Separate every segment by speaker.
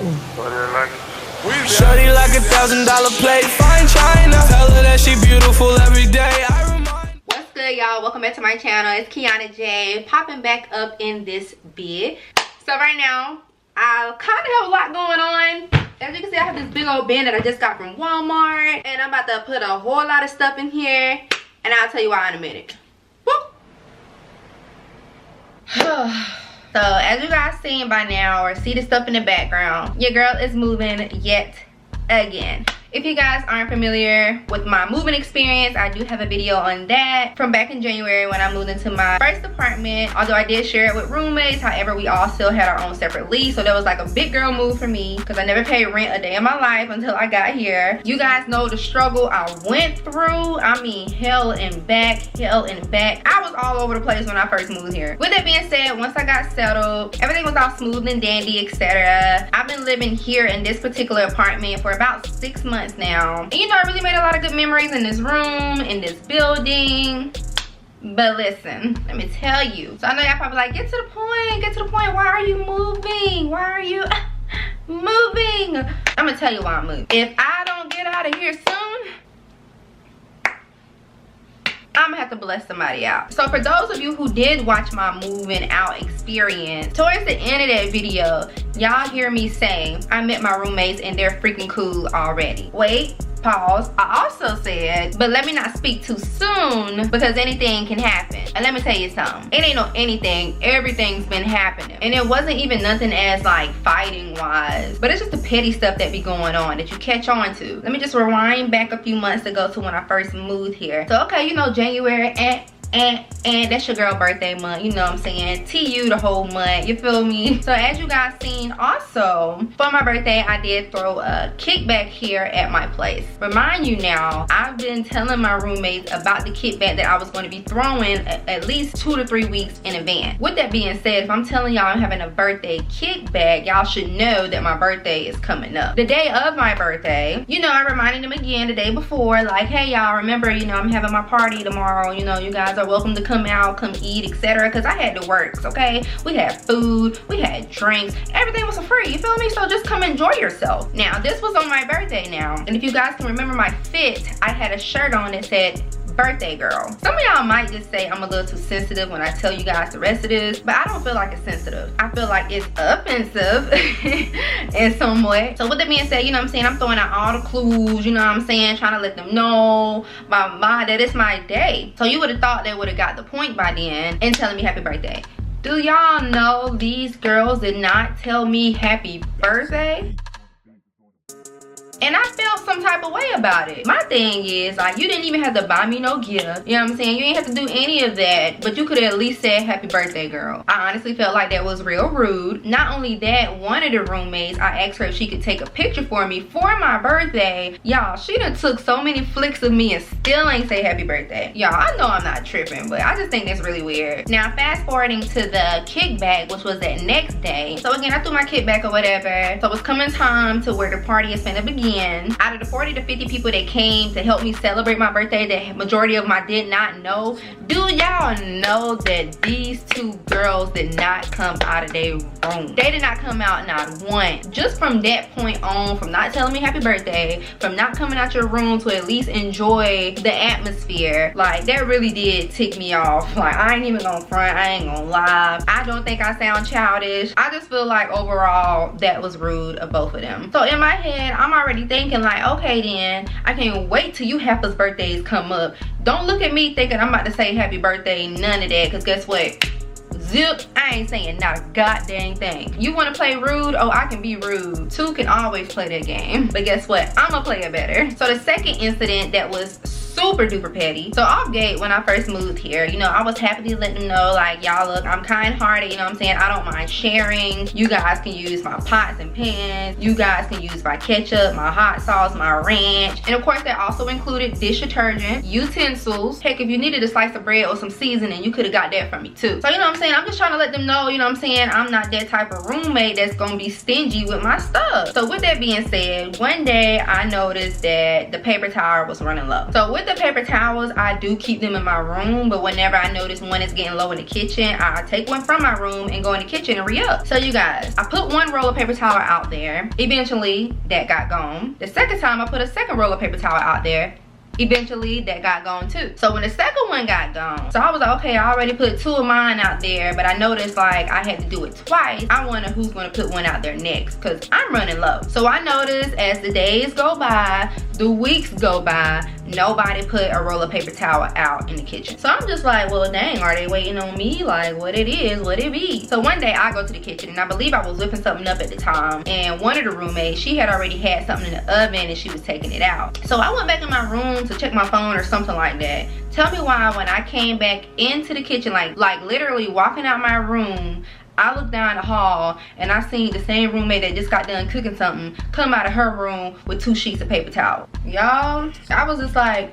Speaker 1: Shorty like $1,000 plate, fine china. Tell her that she beautiful every day.
Speaker 2: What's good, y'all? Welcome back to my channel. It's Kiana J, popping back up in this vid. So right now, I kind of have a lot going on. As you can see, I have this big old bin that I just got from Walmart, and I'm about to put a whole lot of stuff in here, and I'll tell you why in a minute. So as you guys seen by now, or see the stuff in the background, your girl is moving yet again. If you guys aren't familiar with my moving experience, I do have a video on that from back in January when I moved into my first apartment. Although I did share it with roommates, however, we all still had our own separate lease. So that was like a big girl move for me because I never paid rent a day in my life until I got here. You guys know the struggle I went through. I mean, hell and back, hell and back. I was all over the place when I first moved here. With that being said, once I got settled, everything was all smooth and dandy, etc. I've been living here in this particular apartment for about 6 months now, and you know, I really made a lot of good memories in this room, in this building. But listen, let me tell you, so I know y'all probably like, get to the point, why are you moving, why are you moving? I'm gonna tell you why I'm moving. If I don't get out of here soon, I'm gonna have to bless somebody out. So for those of you who did watch my moving out experience, towards the end of that video, y'all hear me say I met my roommates and they're freaking cool already. Wait, pause. I also said, but let me not speak too soon because anything can happen. And let me tell you something, it ain't no anything, everything's been happening. And it wasn't even nothing as like fighting wise, but it's just the petty stuff that be going on that you catch on to. Let me just rewind back a few months ago to when I first moved here. So okay, you know, January and that's your girl birthday month, you know what I'm saying, TU the whole month, you feel me? So as you guys seen, also for my birthday I did throw a kickback here at my place. Remind you now, I've been telling my roommates about the kickback that I was going to be throwing at least 2 to 3 weeks in advance. With that being said, if I'm telling y'all I'm having a birthday kickback, y'all should know that my birthday is coming up. The day of my birthday, you know, I reminded them again the day before, like, hey y'all, remember, you know, I'm having my party tomorrow, you know, you guys are welcome to come out, come eat, etc. because I had to work, okay? We had food, we had drinks, everything was free, you feel me? So just come enjoy yourself. Now this was on my birthday now, and if you guys can remember my fit, I had a shirt on that said birthday girl. Some of y'all might just say I'm a little too sensitive when I tell you guys the rest of this, but I don't feel like it's sensitive. I feel like it's offensive in some way. So with that being said, you know what I'm saying, I'm throwing out all the clues, you know what I'm saying, trying to let them know that it's my day. So you would have thought they would have got the point by then and telling me happy birthday. Do y'all know these girls did not tell me happy birthday? And I felt some type of way about it. My thing is, like, you didn't even have to buy me no gift. You know what I'm saying? You ain't have to do any of that. But you could have at least said happy birthday, girl. I honestly felt like that was real rude. Not only that, one of the roommates, I asked her if she could take a picture for me for my birthday. Y'all, she done took so many flicks of me and still ain't say happy birthday. Y'all, I know I'm not tripping, but I just think that's really weird. Now, fast forwarding to the kickback, which was that next day. So again, I threw my kickback or whatever. So it's coming time to where the party is finna begin. Out of the 40 to 50 people that came to help me celebrate my birthday, the majority of them I did not know. Do y'all know that these two girls did not come out of their room? They did not come out, not one. Just from that point on, from not telling me happy birthday, from not coming out your room to at least enjoy the atmosphere, like that really did tick me off. Like, I ain't even gonna front, I ain't gonna lie. I don't think I sound childish. I just feel like overall that was rude of both of them. So in my head, I'm already thinking like, okay then, I can't wait till you Heifer's birthdays come up. Don't look at me thinking I'm about to say happy birthday, none of that, because guess what? Zip, I ain't saying not a goddamn thing. You want to play rude? Oh, I can be rude. Two can always play that game. But guess what? I'm gonna play it better. So the second incident that was super duper petty. So off gate, when I first moved here, you know, I was happy to let them know, like, y'all, look, I'm kind-hearted, you know what I'm saying? I don't mind sharing. You guys can use my pots and pans. You guys can use my ketchup, my hot sauce, my ranch. And of course, that also included dish detergent, utensils. Heck, if you needed a slice of bread or some seasoning, you could have got that from me too. So, you know what I'm saying? I'm just trying to let them know, you know what I'm saying? I'm not that type of roommate that's gonna be stingy with my stuff. So with that being said, one day I noticed that the paper towel was running low. So with with the paper towels, I do keep them in my room, but whenever I notice one is getting low in the kitchen, I take one from my room and go in the kitchen and re-up. So you guys, I put one roll of paper towel out there. Eventually, that got gone. The second time, I put a second roll of paper towel out there. Eventually that got gone too. So when the second one got gone, so I was like, okay, I already put 2 of mine out there, but I noticed like I had to do it twice. I wonder who's gonna put one out there next, because I'm running low. So I noticed as the days go by, the weeks go by, nobody put a roll of paper towel out in the kitchen. So I'm just like, well dang, are they waiting on me? Like what it is, what it be? So one day I go to the kitchen and I believe I was whipping something up at the time, and one of the roommates, she had already had something in the oven and she was taking it out. So I went back in my room to check my phone or something like that. Tell me why when I came back into the kitchen, like literally walking out my room, I looked down the hall and I seen the same roommate that just got done cooking something come out of her room with 2 sheets of paper towel. Y'all, I was just like,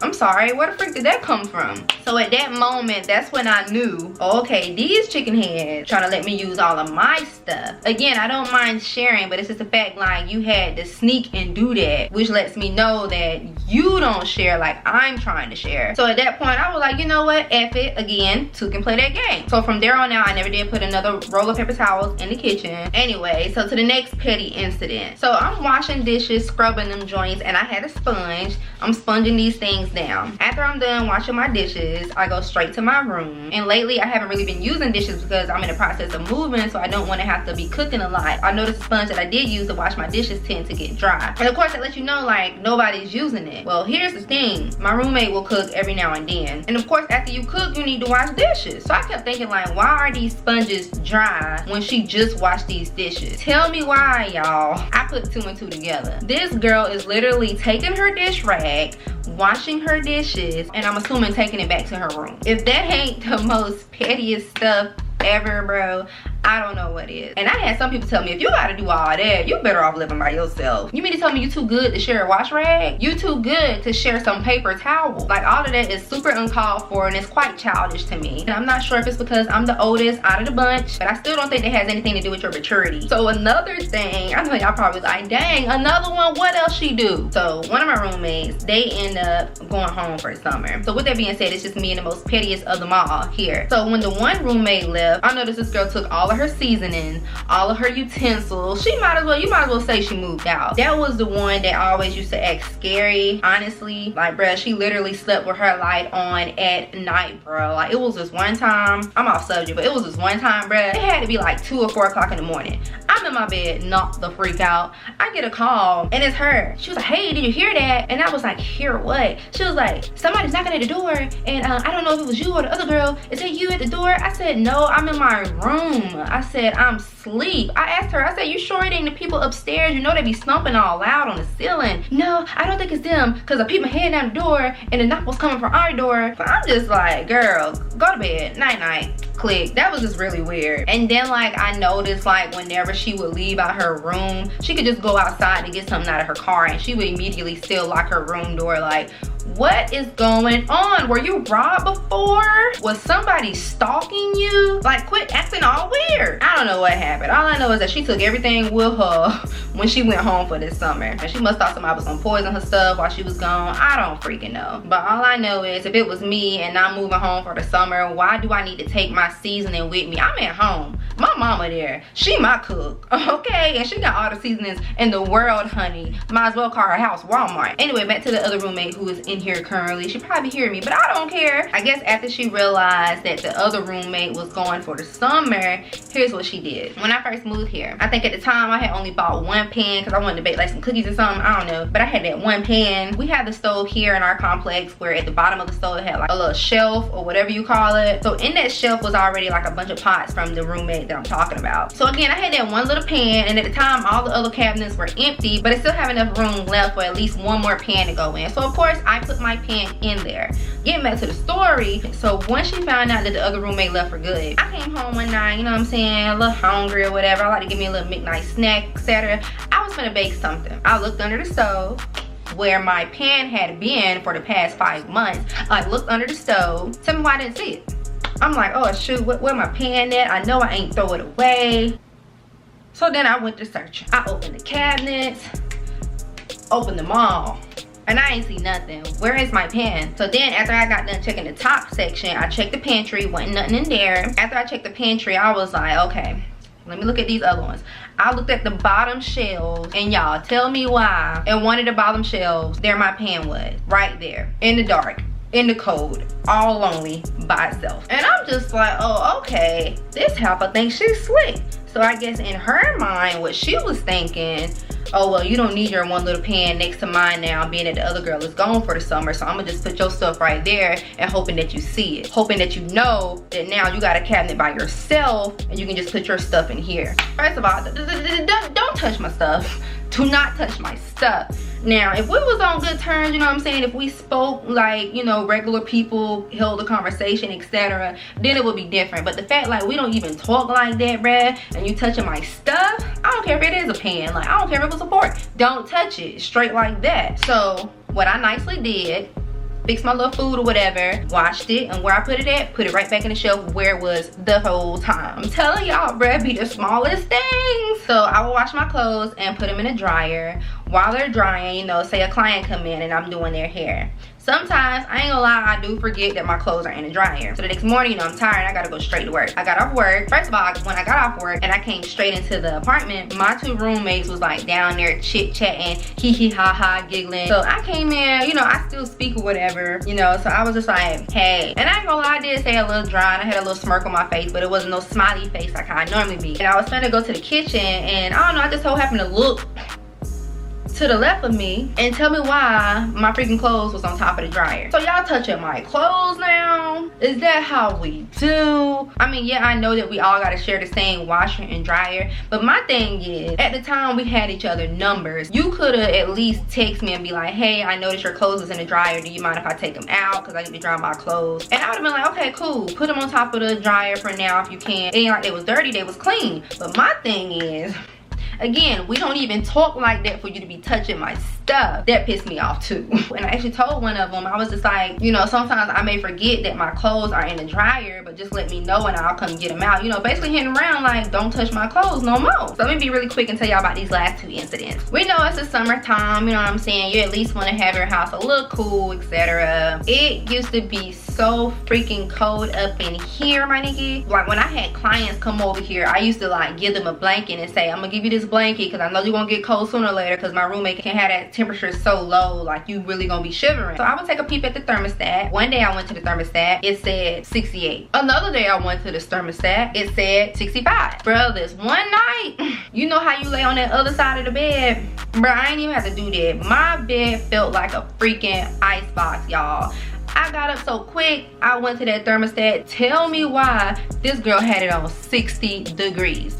Speaker 2: I'm sorry, where the freak did that come from? So at that moment, that's when I knew, okay, these chicken heads trying to let me use all of my stuff. Again, I don't mind sharing, but it's just the fact like you had to sneak and do that, which lets me know that you don't share like I'm trying to share. So at that point, I was like, you know what, F it, again, 2 can play that game. So from there on out, I never did put another roll of paper towels in the kitchen. Anyway, so to the next petty incident. So I'm washing dishes, scrubbing them joints, and I had a sponge. I'm sponging these things down. After I'm done washing my dishes, I go straight to my room. And lately I haven't really been using dishes because I'm in the process of moving, so I don't want to have to be cooking a lot. I noticed the sponge that I did use to wash my dishes tend to get dry. And of course, that lets you know like nobody's using it. Well, here's the thing. My roommate will cook every now and then. And of course, after you cook, you need to wash dishes. So I kept thinking like, why are these sponges dry when she just washed these dishes? Tell me why, y'all. I put 2 and 2 together. This girl is literally taking her dish rag, washing her dishes, and I'm assuming taking it back to her room. If that ain't the most pettiest stuff ever, bro, I don't know what is. And I had some people tell me, if you gotta do all that, you better off living by yourself. You mean to tell me you too good to share a wash rag? You too good to share some paper towel? Like, all of that is super uncalled for, and it's quite childish to me. And I'm not sure if it's because I'm the oldest out of the bunch, but I still don't think that has anything to do with your maturity. So another thing, I know y'all probably like, dang, another one, what else she do? So one of my roommates, they end up going home for the summer. So with that being said, it's just me and the most pettiest of them all here. So when the one roommate left, I noticed this girl took all of her seasoning, all of her utensils. You might as well say she moved out. That was the one that always used to act scary, honestly. Like, bruh, she literally slept with her light on at night, bro. Like, it was this one time, I'm off subject, but it was this one time, bruh, it had to be like 2 or 4 o'clock in the morning. I'm in my bed, knocked the freak out. I get a call, and it's her. She was like, hey, did you hear that? And I was like, hear what? She was like, somebody's knocking at the door, and I don't know if it was you or the other girl. Is it you at the door? I said, no, I'm in my room. I said, I'm asleep. I asked her, I said, you sure it ain't the people upstairs? You know they be stomping all loud on the ceiling. No, I don't think it's them, because I peeped my head down the door, and the knock was coming from our door. So I'm just like, girl, go to bed. Night night. Click. That was just really weird. And then like I noticed like whenever she would leave out her room, she could just go outside to get something out of her car, and she would immediately still lock her room door. Like, what is going on? Were you robbed before? Was somebody stalking you? Like, quit acting all weird. I don't know what happened. All I know is that she took everything with her when she went home for this summer. And she must thought somebody was gonna poison her stuff while she was gone. I don't freaking know. But all I know is if it was me and I'm moving home for the summer, why do I need to take my seasoning with me? I'm at home. My mama there. She my cook. Okay? And she got all the seasonings in the world, honey. Might as well call her house Walmart. Anyway, back to the other roommate who is in here currently. She probably hear me, but I don't care. I guess after she realized that the other roommate was going for the summer, here's what she did. When I first moved here, I think at the time I had only bought 1 pan because I wanted to bake like some cookies or something. I don't know, but I had that 1 pan. We had the stove here in our complex where at the bottom of the stove it had like a little shelf or whatever you call it. So in that shelf was already like a bunch of pots from the roommate that I'm talking about. So again, I had that 1 little pan, and at the time all the other cabinets were empty, but I still have enough room left for at least 1 more pan to go in. So of course I put my pan in there. Getting back to the story, so once she found out that the other roommate left for good, I came home one night, you know what I'm saying, a little hungry or whatever. I like to give me a little midnight snack, etc. I was gonna bake something. I looked under the stove where my pan had been for the past 5 months. I looked under the stove. Tell me why I didn't see it. I'm like, oh shoot, where my pan at? I know I ain't throw it away. So then I went to search. I opened the cabinets, opened them all. and I ain't see nothing. Where is my pen? So then after I got done checking the top section, I checked the pantry, wasn't nothing in there. After I checked the pantry, I was like, okay, let me look at these other ones. I looked at the bottom shelves, and y'all tell me why. In one of the bottom shelves, there my pen was, right there, in the dark, in the cold, all lonely by itself. And I'm just like, oh, okay, this helper thinks she's slick. So I guess in her mind, what she was thinking, oh, well, you don't need your one little pen next to mine now, being that the other girl is gone for the summer, so I'm gonna just put your stuff right there and hoping that you see it. Hoping that you know that now you got a cabinet by yourself and you can just put your stuff in here. First of all, don't touch my stuff. Do not touch my stuff. Now, if we was on good terms, you know what I'm saying, if we spoke like, you know, regular people, held a conversation, etc., then it would be different. But the fact like we don't even talk like that, bruh, and you touching my stuff, I don't care if it is a pen, like I don't care if it was a fork, don't touch it, straight like that. So what I nicely did, fixed my little food or whatever, washed it, and where I put it at, put it right back in the shelf where it was the whole time. I'm telling y'all, bruh, be the smallest things. So I will wash my clothes and put them in a dryer. While they're drying, you know, say a client come in and I'm doing their hair. Sometimes, I ain't gonna lie, I do forget that my clothes are in the dryer. So the next morning, you know, I'm tired, I gotta go straight to work. I got off work. First of all, when I got off work and I came straight into the apartment, my two roommates was like down there chit-chatting, hee ha ha, giggling. So I came in, you know, I still speak or whatever, you know, so I was just like, hey. And I ain't gonna lie, I did say a little dry and I had a little smirk on my face, but it wasn't no smiley face like how I normally be. And I was trying to go to the kitchen and I don't know, I just so happened to look to the left of me and tell me why my freaking clothes was on top of the dryer. So y'all touching my clothes now? Is that how we do? I mean, yeah, I know that we all gotta share the same washer and dryer, but my thing is, at the time we had each other numbers, you could have at least text me and be like, hey, I noticed your clothes is in the dryer, do you mind if I take them out because I need to dry my clothes? And I would have been like, okay, cool, put them on top of the dryer for now if you can. It ain't like they was dirty, they was clean. But my thing is, again, we don't even talk like that for you to be touching my stuff. That pissed me off too. And I actually told one of them, I was just like, you know, sometimes I may forget that my clothes are in the dryer, but just let me know and I'll come get them out. You know, basically hitting around like, don't touch my clothes no more. So let me be really quick and tell y'all about these last two incidents. We know it's the summertime, you know what I'm saying? You at least want to have your house a little cool, etc. It used to be so freaking cold up in here, my nigga. Like when I had clients come over here, I used to like give them a blanket and say, I'm gonna give you this blanket because I know you're gonna get cold sooner or later because my roommate can have that temperature so low, like you really gonna be shivering. So I would take a peep at the thermostat. One day I went to the thermostat, it said 68. Another day I went to the thermostat, it said 65. Bro, this one night, you know how you lay on that other side of the bed? Bro, I ain't even have to do that. My bed felt like a freaking ice box, y'all. I got up so quick, I went to that thermostat. Tell me why this girl had it on 60 degrees.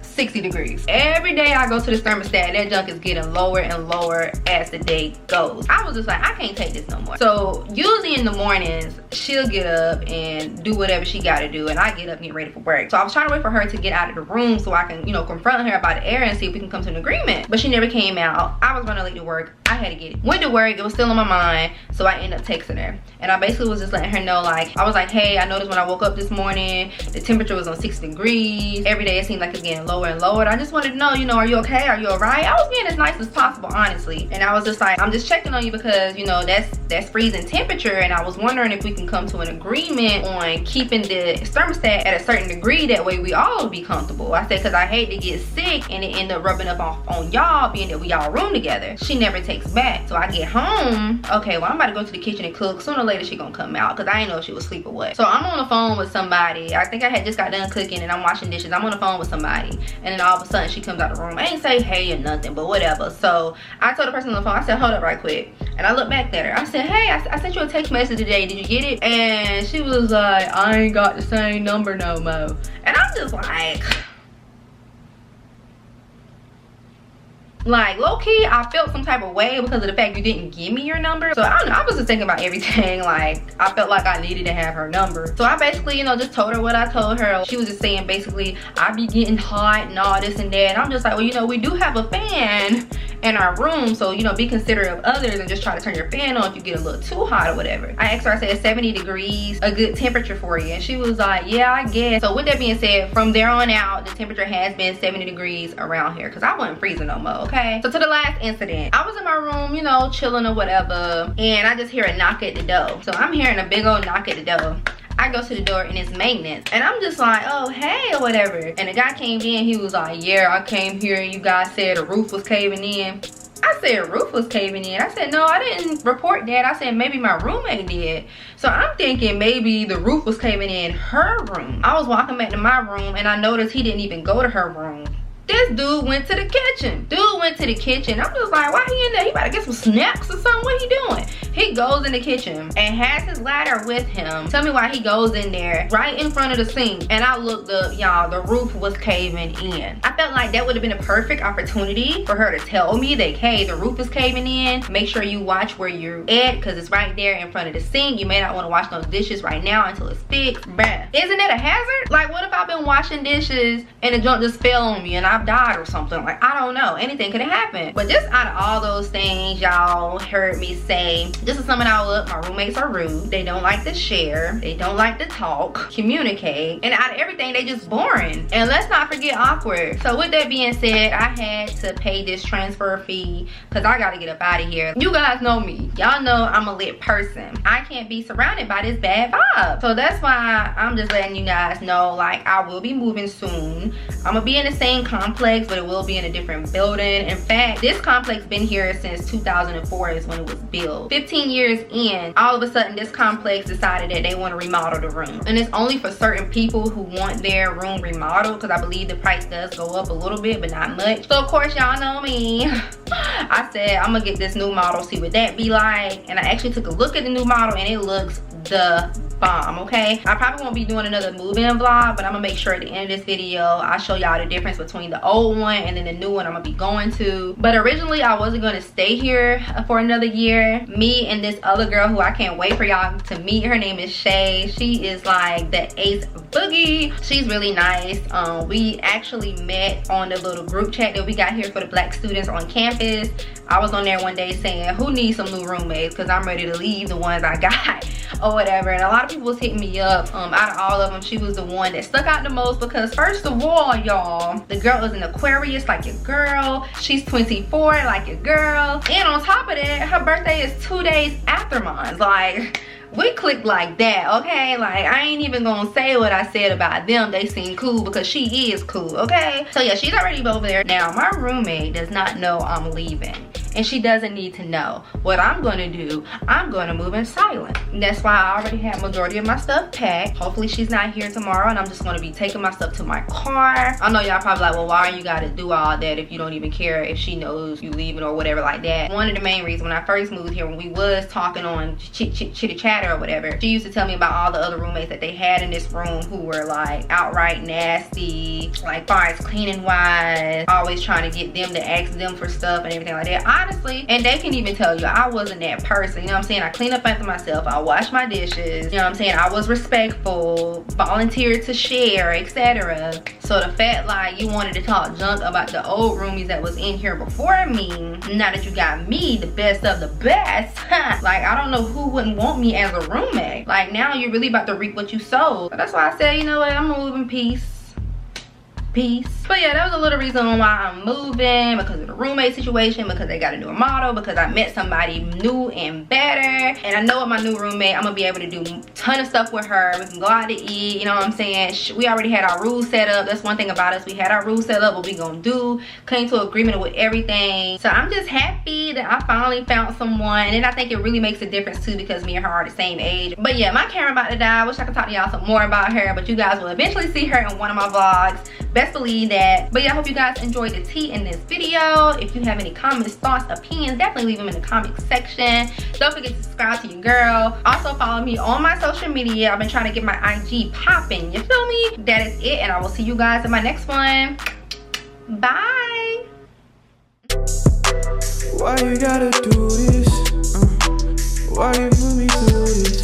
Speaker 2: 60 degrees. Every day I go to this thermostat, that junk is getting lower and lower as the day goes. I was just like, I can't take this no more. So usually in the mornings, she'll get up and do whatever she gotta do, and I get up and get ready for work. So I was trying to wait for her to get out of the room so I can, you know, confront her about the error and see if we can come to an agreement. But she never came out. I was running late to work. I had to get it. Went to work, it was still on my mind, so I ended up texting her. And I basically was just letting her know, like, I was like, hey, I noticed when I woke up this morning, the temperature was on 60 degrees. Every day it seemed like it's getting lower and lower. I just wanted to know, you know, are you okay? Are you all right? I was being as nice as possible, honestly. And I was just like, I'm just checking on you because, you know, that's freezing temperature, and I was wondering if we can come to an agreement on keeping the thermostat at a certain degree. That way we all will be comfortable. I said, because I hate to get sick and it end up rubbing up on y'all, being that we all room together. She never takes back. So I get home, okay, well, I'm about to go to the kitchen and cook. Sooner or later she gonna come out because I didn't know if she was asleep or what. So I'm on the phone with somebody. I think I had just got done cooking and I'm washing dishes. I'm on the phone with somebody, and then all of a sudden she comes out of the room. I ain't say hey or nothing, but whatever. So I told the person on the phone, I said, hold up right quick. And I looked back at her. I said, hey, I sent you a text message today. Did you get it? And she was like, I ain't got the same number no more. And I'm just like low-key, I felt some type of way because of the fact you didn't give me your number. So I don't know, I was just thinking about everything. Like, I felt like I needed to have her number. So I basically, you know, just told her what I told her. She was just saying basically, I be getting hot and all this and that. And I'm just like, well, you know, we do have a fan in our room, so you know, be considerate of others and just try to turn your fan on if you get a little too hot or whatever. I asked her, I said, 70 degrees a good temperature for you? And she was like, yeah, I guess. So with that being said, from there on out, the temperature has been 70 degrees around here because I wasn't freezing no more, okay? So to the last incident, I was in my room, you know, chilling or whatever, and I just hear a knock at the door. So I'm hearing a big old knock at the door. I go to the door and it's maintenance, and I'm just like, oh hey, or whatever. And the guy came in, he was like, yeah, I came here and you guys said the roof was caving in. I said roof was caving in. I said, no, I didn't report that. I said maybe my roommate did. So I'm thinking maybe the roof was caving in her room. I was walking back to my room and I noticed he didn't even go to her room. This dude went to the kitchen. I'm just like, why he in there? He about to get some snacks or something. What he doing? He goes in the kitchen and has his ladder with him. Tell me why he goes in there right in front of the sink. And I looked up, y'all, the roof was caving in. I felt like that would have been a perfect opportunity for her to tell me that, hey, the roof is caving in. Make sure you watch where you're at because it's right there in front of the sink. You may not want to wash those dishes right now until it's fixed. Bruh. Isn't that a hazard? Like, what if I've been washing dishes and the junk just fell on me and I've died or something? Like, I don't know. Anything could have happened. But just out of all those things y'all heard me say, just to sum it all up, my roommates are rude. They don't like to share. They don't like to talk, communicate. And out of everything, they just boring. And let's not forget awkward. So with that being said, I had to pay this transfer fee because I got to get up out of here. You guys know me. Y'all know I'm a lit person. I can't be surrounded by this bad vibe. So that's why I'm just letting you guys know, like, I will be moving soon. I'm gonna be in the same complex, but it will be in a different building. In fact, this complex been here since 2004 is when it was built. 15 years in, all of a sudden this complex decided that they want to remodel the room. And it's only for certain people who want their room remodeled because I believe the price does go up a little bit, but not much. So of course, y'all know me. I said, I'm gonna get this new model, see what that be like. And I actually took a look at the new model and it looks the bomb, okay? I probably won't be doing another move-in vlog, but I'm gonna make sure at the end of this video I'll show y'all the difference between the old one and then the new one I'm gonna be going to. But originally I wasn't gonna stay here for another year. Me and this other girl who I can't wait for y'all to meet, her name is Shay. She is like the ace boogie. She's really nice. We actually met on the little group chat that we got here for the black students on campus. I was on there one day saying, who needs some new roommates, because I'm ready to leave the ones I got or whatever. And a lot of people was hitting me up. Out of all of them, she was the one that stuck out the most because first of all, y'all, the girl is an Aquarius like your girl. She's 24 like your girl. And on top of that, her birthday is 2 days after mine. Like, we clicked like that, okay? Like, I ain't even gonna say what I said about them. They seem cool because she is cool, okay? So yeah, she's already over there. Now, my roommate does not know I'm leaving. And she doesn't need to know. What I'm gonna do, I'm gonna move in silent. And that's why I already have majority of my stuff packed. Hopefully she's not here tomorrow and I'm just gonna be taking my stuff to my car. I know y'all probably like, well, why you gotta do all that if you don't even care if she knows you leaving or whatever like that. One of the main reasons when I first moved here, when we was talking on chitty chatter or whatever, she used to tell me about all the other roommates that they had in this room who were like outright nasty, like far as cleaning wise, always trying to get them to ask them for stuff and everything like that. Honestly, and they can even tell you I wasn't that person. You know what I'm saying? I clean up after myself. I wash my dishes. You know what I'm saying? I was respectful, volunteered to share, etc. So the fact like you wanted to talk junk about the old roomies that was in here before me, now that you got me, the best of the best, like I don't know who wouldn't want me as a roommate. Like now you're really about to reap what you sowed. So that's why I said, you know what, I'm gonna move in peace. But yeah, that was a little reason why I'm moving, because of the roommate situation, because they got a new model, because I met somebody new and better. And I know with my new roommate, I'm gonna be able to do a ton of stuff with her. We can go out to eat, you know what I'm saying? We already had our rules set up. That's one thing about us. We had our rules set up, what we gonna do, came to agreement with everything. So I'm just happy that I finally found someone. And I think it really makes a difference too, because me and her are the same age. But yeah, my camera about to die. I wish I could talk to y'all some more about her, but you guys will eventually see her in one of my vlogs. Best believe that. But yeah, I hope you guys enjoyed the tea in this video. If you have any comments, thoughts, opinions, definitely leave them in the comment section. Don't forget to subscribe to your girl. Also follow me on my social media. I've been trying to get my IG popping, you feel me? That is it, and I will see you guys in my next one. Bye.
Speaker 1: Why you gotta do this? Why you put me through this?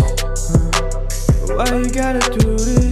Speaker 1: Why you gotta do this?